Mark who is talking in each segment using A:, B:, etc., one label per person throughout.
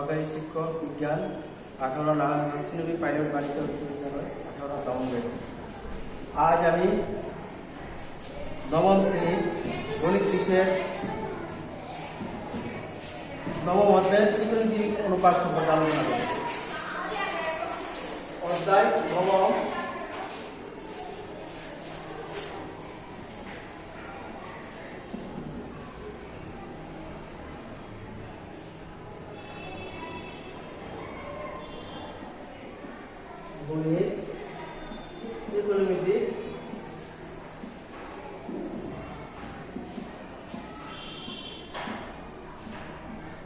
A: সহকারী শিক্ষক বিজ্ঞান 18 নার্সিং পাইলট বালিকা উচ্চ বিদ্যালয় 18 দমন। আজ আমি নবম শ্রেণীর গণিত বিষয়ের নবম অধ্যায়ের ত্রিকোণমিতি অনুপাত সম্পর্কে আলোচনা করব। অধ্যায় নবম, গণিত ত্রিকোণমিতি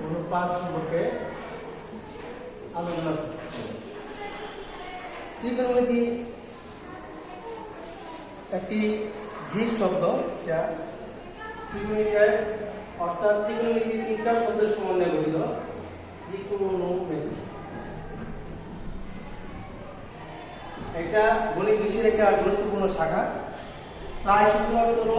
A: অনুপাত সম্পর্কে আলোচনা করব। ত্রিকোণমিতি একটি গ্রিক শব্দ, যা ত্রিকোণমিতি অর্থাৎ ত্রিকোণমিতি তিনটা শব্দের সমন্বয়ে গঠিত। ত্রিকোণমিতি এটা গণিত বিষয়ের একটা গুরুত্বপূর্ণ শাখা। প্রায় সূত্রার্থ হল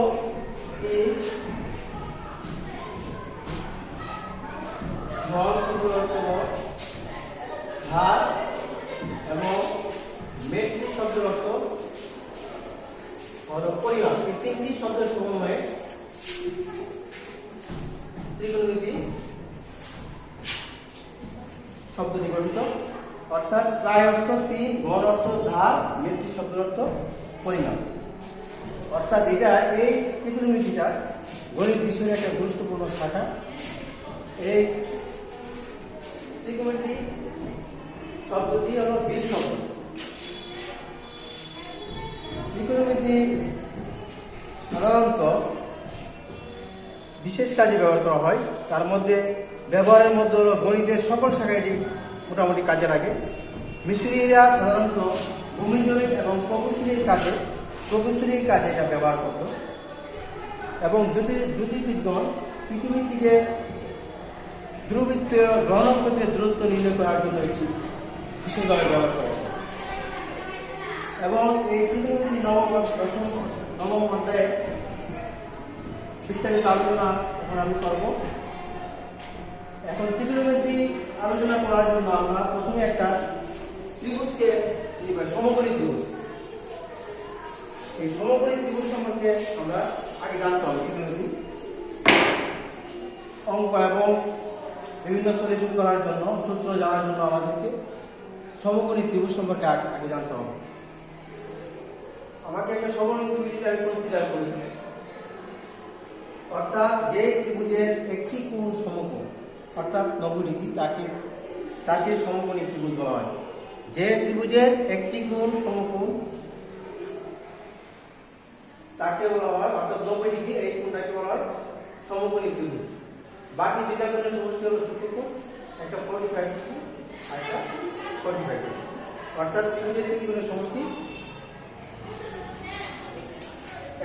A: ধার এবং মেট্রিক শব্দের অর্থ পরিমাণ। এই তিনটি শব্দের সমন্বয়ে ত্রিকোণমিতি শব্দটি গঠিত। অর্থাৎ প্রায় অর্থ 3, ঘন অর্থ ধার, মেট্রিক শব্দের অর্থ পরিমাণ। অর্থাৎ এটা এই ত্রিকোণমিতিটা গণিত বিষয়ের একটা গুরুত্বপূর্ণ শাখা। এই ত্রিকোণমিতি শব্দটি হলো গ্রিক শব্দ। ত্রিকোণমিতি সাধারণত বিশেষ কাজে ব্যবহার করা হয়। তার মধ্যে ব্যবহারের মধ্যে হলো গণিতের সকল শাখায় এটি মোটামুটি কাজে লাগে। মিশরীয়রা সাধারণত ভূমিজরিপ এবং প্রকৌশলীর কাজে এটা ব্যবহার করত। এবং জ্যোতির্বিজ্ঞান পৃথিবী থেকে ধ্রুববৃত্তীয় গ্রহ নক্ষত্রের দূরত্ব নির্ণয় করার জন্য এটি বিশেষভাবে ব্যবহার করা হয়। এবং এই ত্রিকোণমিতি নবম অধ্যায়ে বিস্তারিত আলোচনা এখন আমি করব। এখন ত্রিকোণমিতি আলোচনা করার জন্য আমরা প্রথমে একটা ত্রিভুজকে সমকোণী ত্রিভুজ, এই সমকোণী ত্রিভুজ সম্পর্কে আমরা আগে জানতে হবে। ত্রিকোণমিতি অঙ্ক এবং বিভিন্ন সলিউশন করার জন্য, সূত্র জানার জন্য আমাদেরকে সমকোণী ত্রিভুজ সম্পর্কে আগে জানতে হবে। আমাকে একটা সমকোণী ত্রিভুজকে আমি কনসিডার করি, অর্থাৎ যে ত্রিভুজের একটি কোণ সমকোণ অর্থাৎ 90 ডিগ্রি তাকে সমকোণী ত্রিভুজ বলা হয়। যে ত্রিভুজের একটি কোণ সমকোণ তাকে বলা হয়, অর্থাৎ 90 ডিগ্রি, এই কোণটাকে বলা হয় সমকোণী ত্রিভুজ। বাকি দুইটা কোণের সমষ্টি হলো ষটভুজ, একটা 45 ডিগ্রি আর একটা 45 ডিগ্রি। অর্থাৎ ত্রিভুজের তিন কোণের সমষ্টি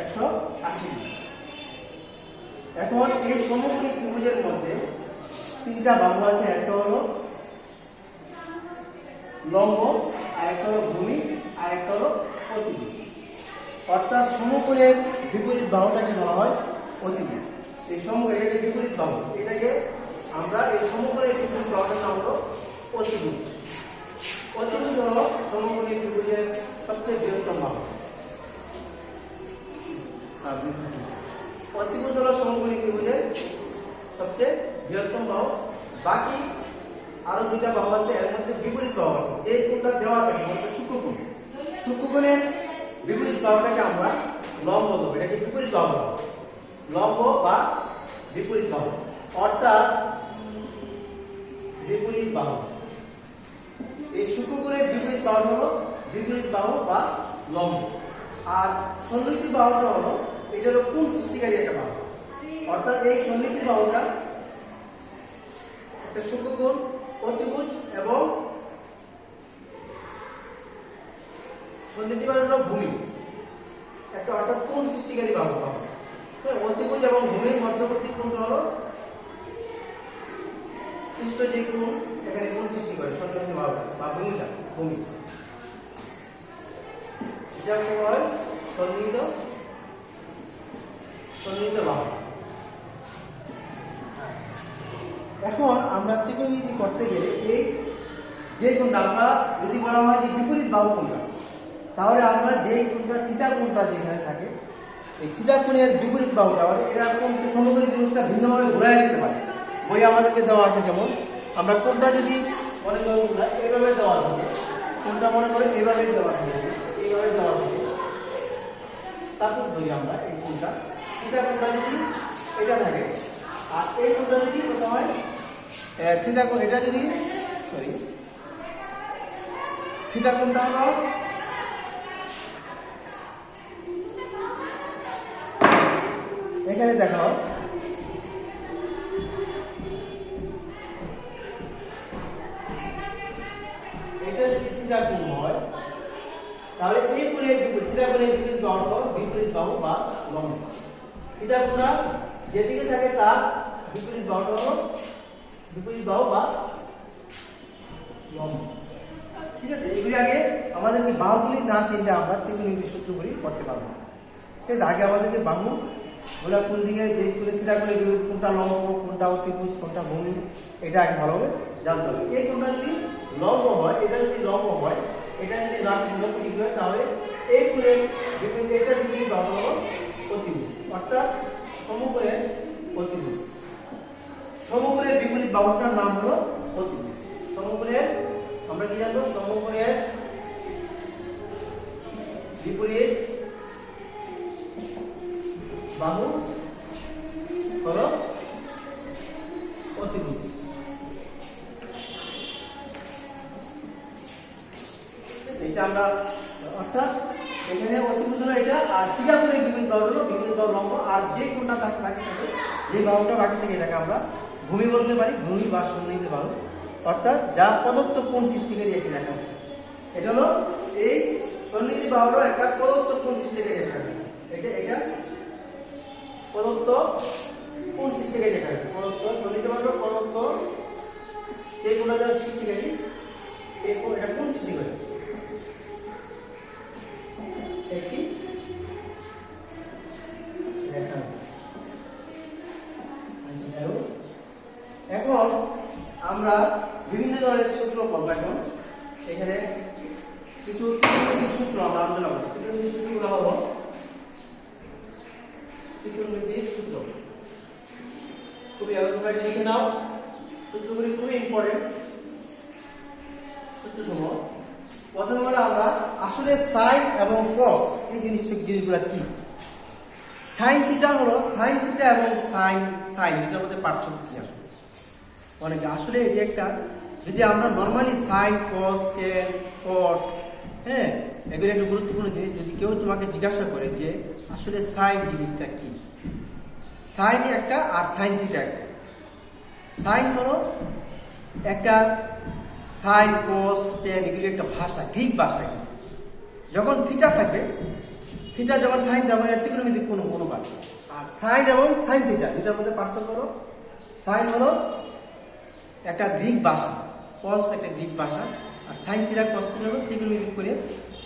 A: 180 ডিগ্রি। এখন এই সমকোণী ত্রিভুজের মধ্যে তিনটা বাহু আছে। একটা হলো লম্ব, আরেকটা হলো ভূমি, আরেকটা হলো অতিভুজ। অর্থাৎ সমকোণের বিপরীত বাহুটাকে বলা হয় অতিভুজ। এই এটাকে বিপরীত বাহু, এটাকে আমরা এই সমকোণের বিপরীত বাহুটার নাম হলো অতিভুজ। অতিভুজ হলো সমকোণী ত্রিভুজের সবচেয়ে বৃহত্তম বাহু। অতিভুজ হলো সমকোণী ত্রিভুজের সবচেয়ে বৃহত্তম বাহু। বাকি আরো দুইটা বাহু আছে, এর মধ্যে বিপরীত বাহু আছে। যে কোণটা দেওয়া থাকে সূক্ষ্মকোণ, সূক্ষ্মকোণের বিপরীত বাহুটাকে আমরা লম্ব দেবো। এটাকে বিপরীত বাহু, লম্ব বা বিপরীত বাহু। অর্থাৎ বিপরীত বাহু, এই সূক্ষ্মকোণের বিপরীত বাহু হলো বিপরীত বাহু বা লম্ব। আর সন্নিহিত বাহুটা হলো, এটা হলো কোণ সৃষ্টিকারী একটা বাহু। অর্থাৎ এই সন্নিহিত বাহুটা একটা সূক্ষ্মকোণ, অতিভুজ এবং সন্নিহিত বাহু হলো ভূমি, একটা অর্থাৎ কোণ সৃষ্টিকারী বাহু। অতিভুজ এবং ভূমির মধ্যবর্তী কোণটা হলো সৃষ্ট যে কোণ, এখানে কোণ সৃষ্টি করে সন্নিহিত বাহুটা বা ভূমিটা, ভূমি, এটা বলা হয় সন্নিহিত বাহু। এখন আমরা ত্রিকোণমিতি করতে গেলে এই যে কোণটা আমরা যদি বলা হয় যে বিপরীত বাহু কোণটা, তাহলে আমরা যেই কোণটা থিটা কোণটা যেখানে থাকে এই থিটা কোণের বিপরীত বাহুটা এরকম সমকোণী জিনিসটা ভিন্নভাবে ঘোরাই দিতে পারে। বই আমাদেরকে দেওয়া আছে, যেমন আমরা কোণটা যদি মনে করি এইভাবে দেওয়া থাকে, কোণটা মনে করে এইভাবে দেওয়া থাকে, এইভাবে দেওয়া থাকে, তারপর ধরি আমরা এই কোণটা থিটা কোণটা যদি এটা থাকে আর এই কোণটা যদি কত হয় থিটা কোণ, এটা যদি সরি থিটা কোণটা হলো এখানে দেখো এটা যদি থিটা কোণ হয় তাহলে এই কোণের থিটা কোণের বিপরীত বাহু বা লম্ব। থিটা কোণটা যেদিকে থাকে তার বিপরীত বাহুটা হলো বিপরীত বাহু বা লম্ব। ঠিক আছে, এগুলি আগে আমাদেরকে বাহুগুলি না চিনলে আমরা ত্রিকোণমিতির সূত্রগুলি করতে পারবো না। ঠিক আছে, আগে আমাদেরকে বাহু ওগুলা কোন দিকে থিটা কোণের বিপরীত, কোনটা লম্ব, কোনটা ত্রিভুজ, কোনটা ভূমি, এটা আগে ভালোভাবে জানতে হবে। এই কোণটা যদি লম্ব হয়, এটা যদি লম্ব হয়, এটা যদি না লম্বিক হয়, তাহলে এই কোণের বিপরীত এটা বিপরীত বাহু হলো অতিভুজ, অর্থাৎ সমকোণের অতিভুজ। সমকোণের বিপরীত বাহুটার নাম হলো অতিভুজ। সমকোণের আমরা কি জানবো? সমকোণের বিপরীত বাহু হলো অতিভুজ। এটা আমরা অর্থাৎ এখানে অতিভুজ হলো এটা, আর থিটা কোণের বিপরীত বাহু হলো বিপরীত বাহু লম্ব, আর যে কোণটা বাকি থাকে যে বাহুটা বাকি থাকে এটাকে আমরা ভূমি বলতে পারি, ভূমি বা সন্নিহিত বাহু, অর্থাৎ যা প্রদত্ত কোণ সৃষ্টিকারী একটি রেখা। এটা হলো এই সন্নিহিত বাহুটা একটা প্রদত্ত কোণ সৃষ্টিকারী রেখা। এটা প্রদত্ত কোণ সৃষ্টিকারী রেখা। প্রদত্ত সন্নিহিত বাহু প্রদত্ত এই কোণটা যা সৃষ্টিকারী, এই কোণ এটা কোণ সৃষ্টি করে একটি রেখা। এখন আমরা বিভিন্ন ধরনের সূত্র পাবো। এখন এখানে কিছু ত্রিকোণমিতির সূত্র আমরা আলোচনা করব। ত্রিকোণমিতির সূত্রগুলো হলো ত্রিকোণমিতির সূত্র, খুবই তোমরা লিখে নাও, সূত্রগুলি খুবই ইম্পর্টেন্ট সূত্রসমূহ। প্রথমে হলো আমরা আসলে সাইন এবং কস এই জিনিসগুলো কি। সাইন থিটা হলো সাইন থিটা এবং সাইন এটার মধ্যে পার্থক্য কি আসলে অনেকে আসলে এটা একটা, যদি আমরা নর্মালি সাইন কস টেন কট, হ্যাঁ, এগুলো একটা গুরুত্বপূর্ণ জিনিস। যদি কেউ তোমাকে জিজ্ঞাসা করে যে আসলে সাইন জিনিসটা কি, সাইন একটা আর সাইন থিটা একটা। সাইন হলো একটা, সাইন কস টেন এগুলি একটা ভাষা, গ্রিক ভাষা। যখন থিটা থাকবে, থিটা যখন সাইন তখন এর ত্রিকোণমিতিক কোনো অনুপাত। আর সাইন এবং সাইন থিটা এটার মধ্যে পার্থক্য হলো সাইন হলো একটা গ্রিক ভাষা, কস একটা গ্রিক ভাষা, আর সাইন থিটা কস থিটা হলো ত্রিকোণমিতিক কোণের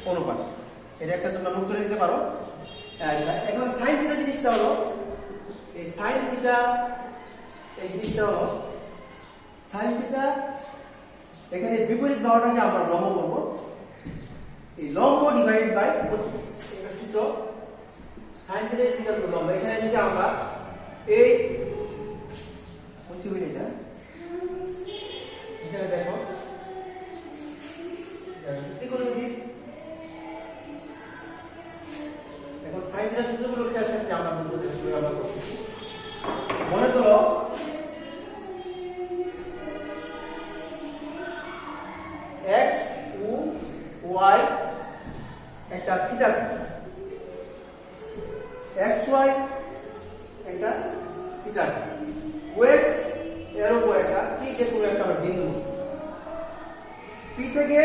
A: অনুপাত। এটা একটা তোমরা নোট করে নিতে পারো। এখন সাইন থিটা জিনিসটা হলো এই সাইন থিটা, এই জিনিসটা হলো সাইন থিটা, এখানে বিপরীত বাহুটাকে আমরা লম্ব বলবো। এই লম্ব ডিভাইডেড বাই অতিভুজ, এটা সূত্র। Sine theta is equal to লম্ব। এখানে যদি আমরা এই অতিভুজ এটা এখানে দেখো ত্রিকোণমিতি, এখন সাইন থিটা সূত্রগুলো কি আছে আমরা ব্যবহার করতেছি। মনে করো x ও y একটা থিটা, xy একটা থিটা, x এর উপর একটা কি যে কোনো একটা বিন্দু, p থেকে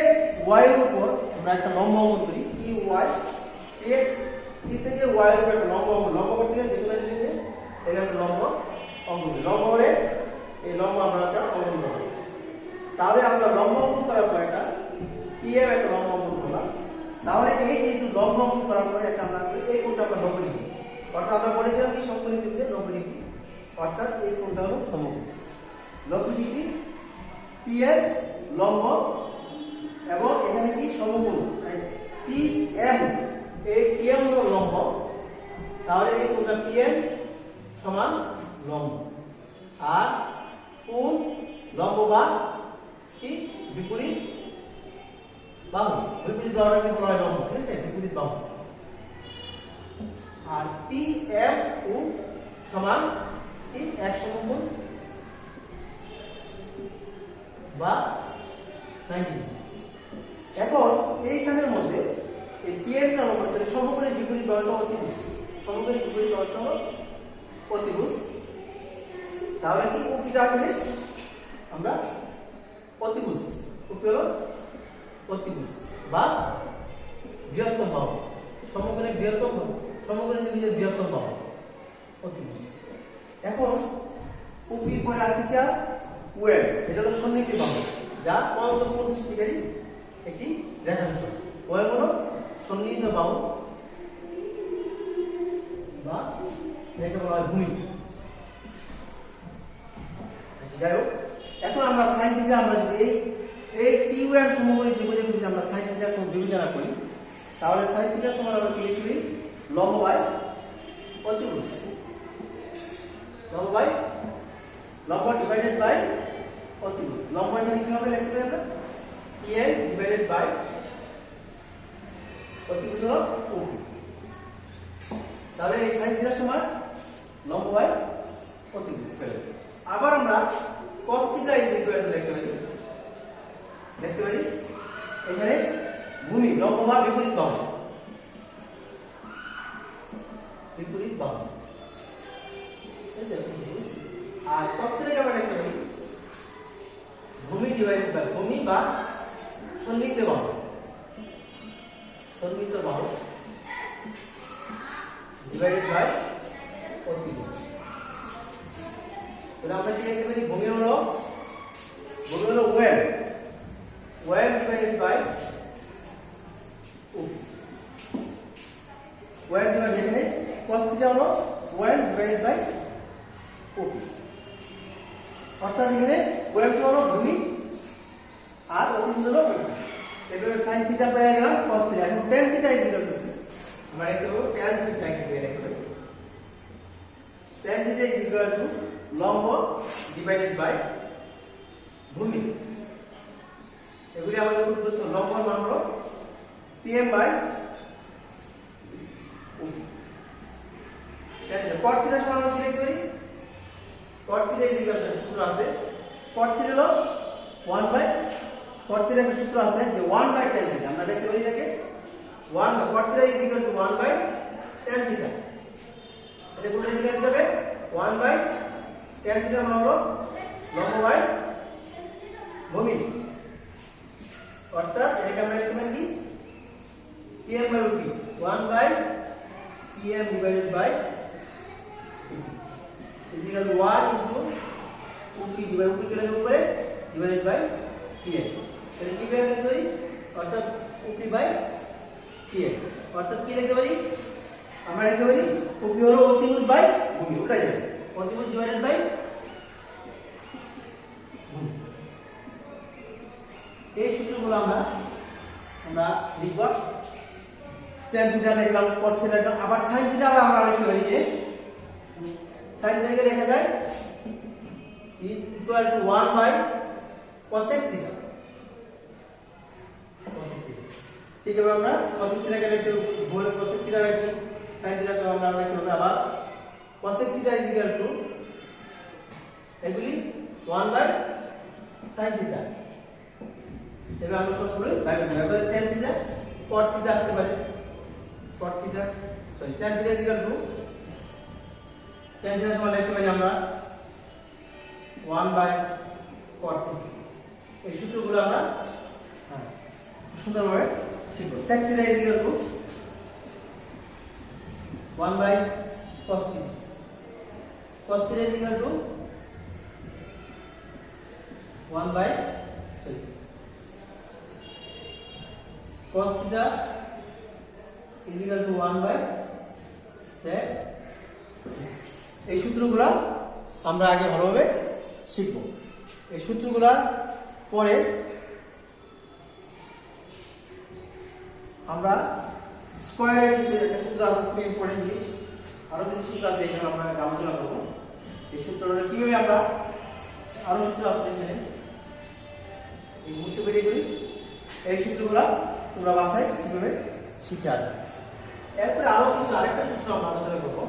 A: y এর উপর আমরা একটা লম্ব অঙ্কন করি, py px, p থেকে y এর উপর একটা লম্ব করতে গেলে যেগুলো দিলে এটা একটা লম্ব অঙ্কন করি। লম্ব হলে এই লম্ব আমরা একটা অঙ্কন করব। তাহলে আমরা লম্ব অঙ্কন করার পর একটা pm একটা লম্ব অঙ্কন করলাম। তাহলে এই যেহেতু লম্ব অঙ্কন করার পরে একটা আমরা এই কোণটা আমরা 90 ডিগ্রি, অর্থাৎ আমরা বলেছিলাম কি সমকোণীতে 90 ডিগ্রি, অর্থাৎ এই কোণটা হলো সমকোণ 90 ডিগ্রি। p পি এর লম্ব এবং এখানে কি সমকোণ পি এম, এই পি এম হলো লম্ব, তাহলে এই কোণটা পি এম সমান লম্ব। আর কোণ লম্ব বা কি বিপরীত বাহু, বিপরীত বাহুটাকে বলা হয় লম্ব, ঠিক আছে, বিপরীত বাহু। আর পি এফ ও সমান কি এক সমকোণ বা 90। এখন এইখানের মধ্যে এই পি এফ টা লম্ব, তাহলে সমকোণের বিপরীত বাহুটা অতিভুজ, সমকোণের বিপরীত বাহুটা হলো অতিভুজ। তাহলে কি ওপিটা এখানে আমরা অতিভুজ, ওপি হলো অতিভুজ বা বৃহত্তম বাহু, সমকোণের বৃহত্তম বাহু, সমকোণের ত্রিভুজের বৃহত্তম বাহু অতিভুজ। এখন ওপির পরে আছে কি ওয়েব, এটা হলো সন্নিহিত বাহু যা পঞ্চম সৃষ্টিকারী একটি রেখাংশ। ওয়েব হলো সন্নিহিত বাহু বা এটাকে বলা হয় ভূমি। যাই হোক, এখন আমরা সাইন থিটা, আমরা যদি এই পি ও এর সমকোণী ত্রিভুজের যদি আমরা সাইন থিটা কোণ বিবেচনা করি, তাহলে সাইন থিটা সমান আমরা কি লিখি, লম্ব বাই অতিভুজ, লম্ব বাই লম্ব ডিভাইডেড বাই অতিভুজ। লম্ব এখানে কি হবে লিখতে পারি আমরা পি এম ডিভাইডেড বাই অতিভুজ হলো ওপি। তাহলে এই সাইন থিটা সমান লম্ব বাই অতিভুজ পেলাম। আবার আমরা cos theta is equal two লিখতে পারি এখানে ভূমি লম্ব বা বিপরীত বাহু, বিপরীত বাহু। আর cos থিটাকে আমরা লিখতে পারি ভূমি ডিভাইডেড বাই ভূমি বা সন্নিহিত বাহু, সন্নিহিত বাহু ডিভাইডেড বাই অতিভুজ। তাহলে আমরা কি লিখতে পারি, ভূমি হলো OB, OB divided by OP. OB divide এখানে cos থিটা হলো ওয়েব ডিভাইডেড বাই ওপি, অর্থাৎ এখানে ওয়েব হলো ভূমি আর অতিভুজ হলো ওপি। এভাবে sin থিটা পেয়ে গেলাম cos থিটা। এখন tan theta is equal to আমরা লিখতে পারবো tan থিটা কে লিখতে পারি tan theta is equal to লম্ব ডিভাইডেড বাই ভূমি। এগুলি আমাদের প্রদত্ত লম্বর মান হলো pm by OP. cot theta সমান আমরা কি লিখতে পারি, cot theta is equal to সূত্র আছে, cot থিটা হলো 1 বাই cot থিটা এর সূত্র আছে যে 1 বাই tan থিটা, আমরা লিখতে পারি এটাকে 1 cot theta is equal to 1 by tan theta. এটা কোনটা লিখে যাবে 1 বাই tan থিটা মান হলো লম্ব বাই ভূমি, অর্থাৎ এটা আমরা লিখতে পারি কি pm by OP 1 by pm divided by equal 1 into OP divide OP চলে যাবে উপরে ডিভাইডেড বাই pm। তাহলে কি বের করতে পারি, অর্থাৎ ওপি বাই pm, অর্থাৎ কি লিখতে পারি আমরা লিখতে পারি ওপি হলো অতিভুজ বাই ভূমি, ওটাই যাবে অতিভুজ ডিভাইডেড বাই ভূমি। এই সূত্রগুলো আমরা লিখব। tan থিটা লিখলাম, cot থিটা লিখলাম, আবার sin থিটা আমরা লিখতে পারি যে sin থিটাকে লেখা যায় is equal to 1 by cosec theta. ঠিক আছে, আমরা cosec থিটাকে লিখতে বলে cosec থিটা লিখি, sin থিটাকে আমরা লিখতে হবে আবার cosec theta is equal to এগুলি 1 by sin থিটা। এবার আমরা সবগুলো বাইরে নেব। tan থিটা cot থিটা আসতে পারে, cot theta sorry tan theta is equal to tan theta সমান লিখতে পারি আমরা 1 by cot থিটা। এই সূত্রগুলো আমরা সুন্দরভাবে শিখব। sec theta is equal to 1 by cos theta, cos theta is equal to 1 by cos theta is equal to 1 by sec। এই সূত্রগুলো আমরা আগে ভালোভাবে শিখব। এই সূত্রগুলো পরে আমরা স্কোয়ারের একটা সূত্র আছে, খুবই ইম্পর্টেন্ট জিনিস, আরো কিছু সূত্র আছে এখানে আমরা আলোচনা করবো। এই সূত্রটা কিভাবে আমরা আরো সূত্র আছে এখানে মুছে বেরিয়ে করি, এই সূত্রগুলো তোমরা বাসায় কিভাবে শিখে আসবে। এরপরে আরেকটা সূত্র আমরা আলোচনা করবো।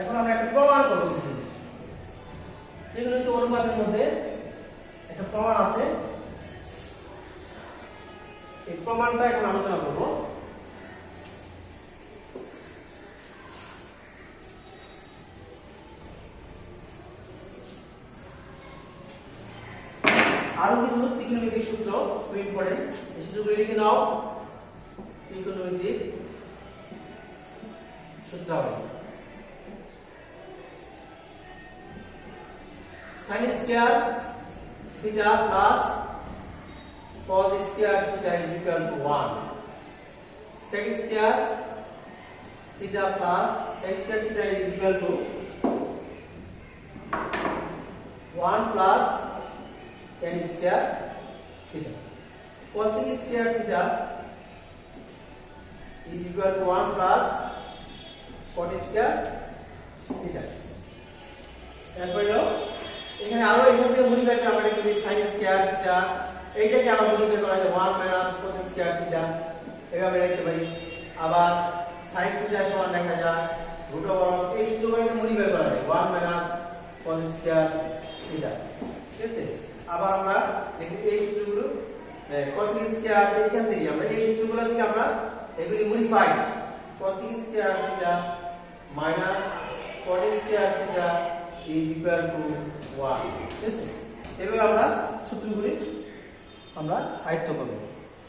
A: এখন আমরা একটা প্রমাণ করবো কিছু জিনিস, যেগুলো হচ্ছে অনুপাতের মধ্যে একটা প্রমাণ আছে, এই প্রমাণটা এখন আলোচনা করবো। আরো কিছু ত্রিকোণমিতিক সূত্র খুব ইম্পর্টেন্ট, এই সূত্রগুলো লিখে নাও। ত্রিকোণমিতিক সূত্রাবলী, sin square theta plus cos square theta is equal to 1, sec square theta plus sec square theta is equal to 1 plus tan square theta, cosec square theta is equal to 1 plus cot square theta. এরপরে এখানে আরো এখান থেকে modify করে আমরা লিখি sin square theta, এইটাকে আমরা মডিফাই করা যায় 1 মাইনাস cos স্কয়ার থিটা, এভাবে লিখতে পারি। আবার sin থিটা সমান লেখা যায় রুট ওভার, এই সূত্রগুলোকে মডিফাই করা যায় 1 মাইনাস cos স্কয়ার থিটা, ঠিক আছে। আবার আমরা দেখি এই সূত্রগুলো cosec স্কয়ার, এখান থেকে আমরা এই সূত্রগুলো থেকে আমরা এগুলি modified cosec square theta minus cot square theta is equal to 1, ঠিক আছে। এভাবে আমরা সূত্রগুলি আমরা আয়ত্ত করব।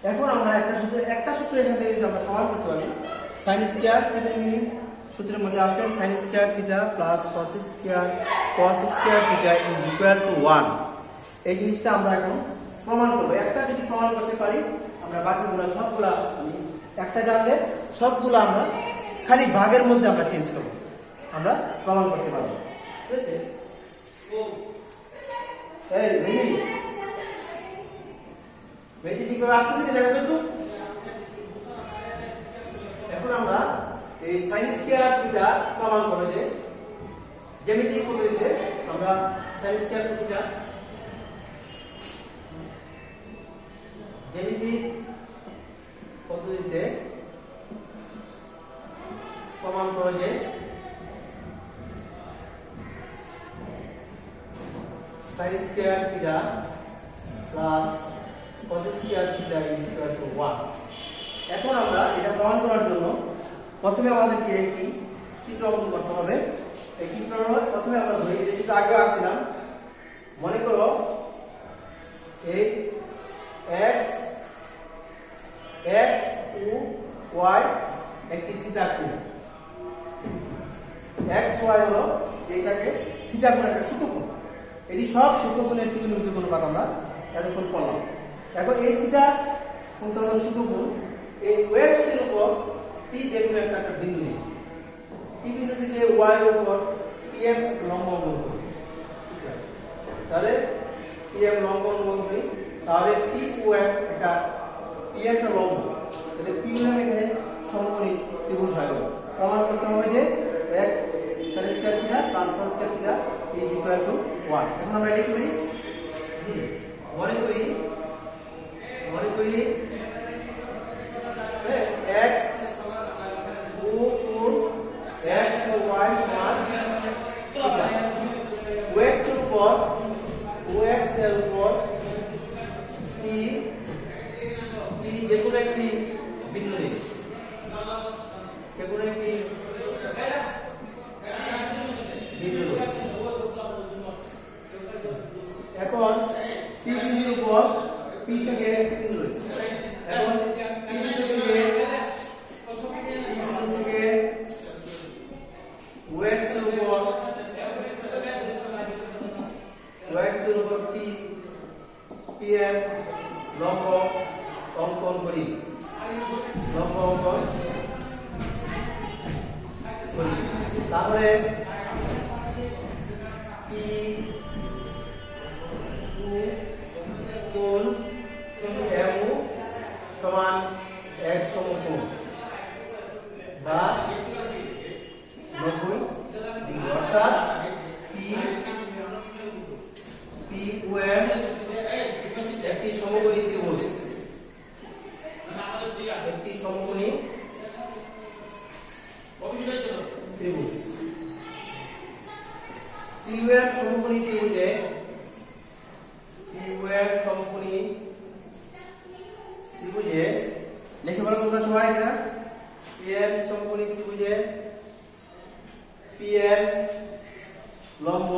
A: এখন আমরা একটা সূত্র এখান থেকে যদি আমরা প্রমাণ করতে পারি, sin স্কয়ার থিটা সূত্রের মধ্যে আছে sin square theta plus cos square theta is equal to 1, এই জিনিসটা আমরা এখন প্রমাণ করব। একটা যদি প্রমাণ করতে পারি, আমরা বাকিগুলো সবগুলা একটা জানলে সবগুলো আমরা খালি ভাগের মধ্যে আমরা চেঞ্জ করব, আমরা প্রমাণ করতে পারবো, ঠিক আছে। এই মেহেদি ঠিকভাবে আসতেছি দেখো একটু। এখন আমরা এই sin স্কয়ার থিটা প্রমাণ করব, যে জ্যামিতিক পদ্ধতিতে আমরা sin স্কয়ার থিটা জ্যামিতিক পদ্ধতিতে প্রমাণ করব যে sin square theta plus cos square theta is equal to 1। এখন আমরা এটা প্রমাণ করার জন্য প্রথমে আমাদেরকে একটি চিত্র অঙ্কন করতে হবে। এই চিত্রটা প্রথমে আমরা ধরি, যেটা আগে আঁকছিলাম, মনে করো এই x ও y একটি থিটা কোণ, x y হলো এইটাকে থিটা কোণ, একটা ছোট কোণ, এটি সব ছোট কোণের ত্রিকোণমিতিক অনুপাত আমরা এতক্ষণ পড়লাম। এখন এই থিটা কোণটা হলো ছোট কোণ, এই x এর উপর p যেকোনো একটা বিন্দু নেই, p বিন্দু থেকে y এর উপর pm লম্ব অঙ্কন করি, তাহলে pm লম্ব অঙ্কন করি, তাহলে p ও একটা pm টা লম্ব, তাহলে p নাম এখানে সমকোণী ত্রিভুজ হয়ে গেল। প্রমাণ করতে হবে যে x sin square theta plus cos square theta is equal to 1। এখন আমরা লিখি মনে করি x ও x ও y সমান থিটা, x এর উপর x এর উপর p যেকোনো একটি বিন্দু নেই, যেকোনো একটি বিন্দু। এখন p বিন্দুর উপর p থেকে একটি বিন্দু রয়েছে, এখন p বিন্দু থেকে x এর উপর pm লম্ব অঙ্কন করি, তারপরে p সমকোণ MO সমান এক সমকোণ বা 90 ডিগ্রি, অর্থাৎ PQM একটি সমকোণী ত্রিভুজ, একটি সমকোণী ত্রিভুজ। PQM সমকোণী ত্রিভুজে লিখে বলো তোমরা সবাই এটা। PM সমকোণী ত্রিভুজে PM লম্ব,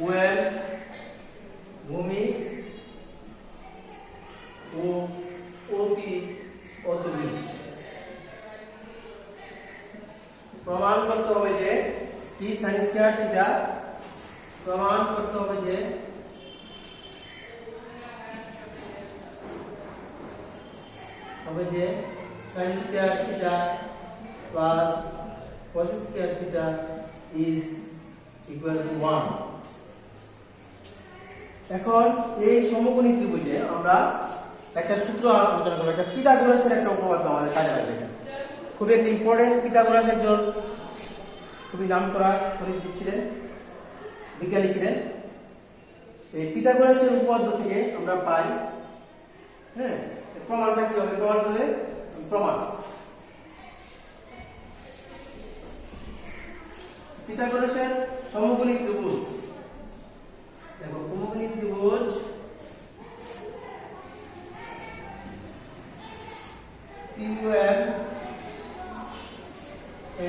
A: OM ভূমি ও OP অতিভুজ। প্রমাণ করতে হবে যে কি sin স্কয়ার থিটা, প্রমাণ করতে হবে যে sin square theta plus cos square theta is equal to 1। এখন এই সমকোণী ত্রিভুজে আমরা একটা সূত্র আলোচনা করব, একটা পিথাগোরাসের একটা উপপাদ্য আমাদের কাজে লাগবে। খুবই একটা ইম্পর্টেন্ট, পিথাগোরাস একজন খুবই নামকরা গণিতবিদ ছিলেন, বিজ্ঞানী ছিলেন। এই পিথাগোরাসের উপপাদ্য থেকে আমরা পাই, হ্যাঁ, প্রমাণটা কি হবে? প্রমাণ করলে প্রমাণ পিথাগোরাসের সমকোণী ত্রিভুজ। দেখো সমকোণী ত্রিভুজ PQM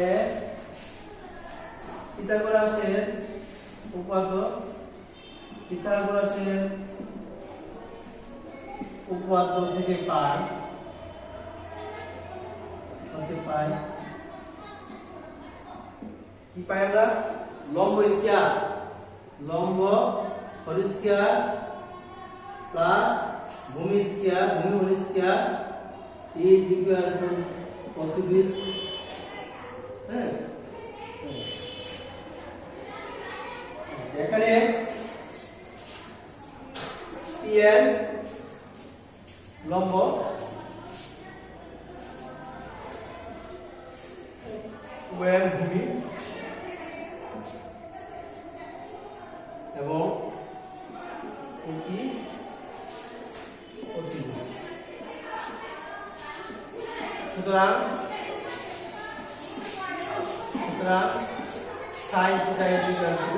A: এ পিথাগোরাসের উপপাদ্য, পিথাগোরাসের উপপাদ্য থেকে পাই কি পাই আমরা? লম্ব স্কয়ার, লম্ব হোল স্কয়ার প্লাস ভূমি স্কয়ার, ভূমি whole square is equal to অতিভুজ। হ্যাঁ, এখানে PM লম্ব, OM ভূমি এবং OP অতিভুজ। সুতরাং sin theta is equal two